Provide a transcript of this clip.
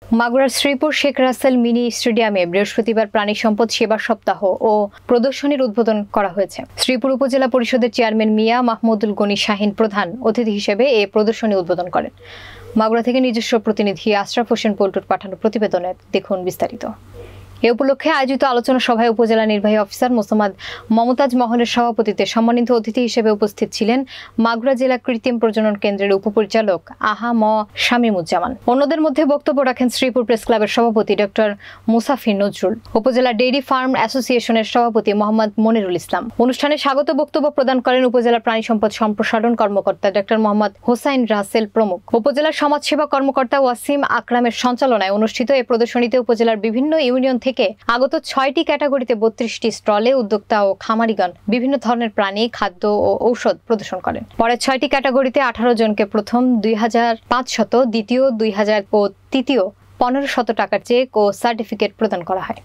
মাগুরার শ্রীপুর শেখ রাসেল মিনি স্টেডিয়ামে বৃহস্পতিবার প্রাণী সম্পদ সেবা সপ্তাহ ও প্রদর্শনীর উদ্বোধন করা হয়েছে। শ্রীপুর উপজেলা পরিষদের চেয়ারম্যান মিয়া মাহমুদুল গনি শাহিন প্রধান অতিথি হিসেবে এই প্রদর্শনী উদ্বোধন করেন। মাগুরা থেকে নিজস্ব প্রতিনিধি আশরাফ হোসেন পল্টুর পাঠানো প্রতিবেদনে দেখুন বিস্তারিত। এ উপলক্ষে আয়োজিত আলোচনা সভায় উপজেলা নির্বাহী অফিসার মোসাম্মদ মমতাজ মহলের সভাপতিত্বে সম্মানিত অতিথি হিসেবে উপস্থিত ছিলেন মাগুরা জেলা কৃত্রিম প্রজনন কেন্দ্রের উপপরিচালক আহা ম শামীমুজ্জামান। অন্যদের মধ্যে বক্তব্য রাখেন শ্রীপুর প্রেস ক্লাবের সভাপতি ডক্টর মুসাফির নজরুল, উপজেলা ডেইরি ফার্ম অ্যাসোসিয়েশনের সভাপতি মোহাম্মদ মনিরুল ইসলাম। অনুষ্ঠানে স্বাগত বক্তব্য প্রদান করেন উপজেলা প্রাণী সম্পদ সম্প্রসারণ কর্মকর্তা ডক্টর মোহাম্মদ হোসাইন রাসেল প্রমুখ। উপজেলার সমাজসেবা কর্মকর্তা ওয়াসিম আকরামের সঞ্চালনায় অনুষ্ঠিত এই প্রদর্শনীতে উপজেলার বিভিন্ন ইউনিয়ন থেকে আগত 6টি ক্যাটাগরিতে 32টি স্টলে উদ্যোক্তা ও খামারিগণ বিভিন্ন ধরনের প্রাণী, খাদ্য ও ঔষধ প্রদর্শন করেন। পরে 6টি ক্যাটাগরিতে 18 জনকে প্রথম 2500, দ্বিতীয় 2000 ও তৃতীয় 1500 টাকার চেক ও সার্টিফিকেট প্রদান করা হয়।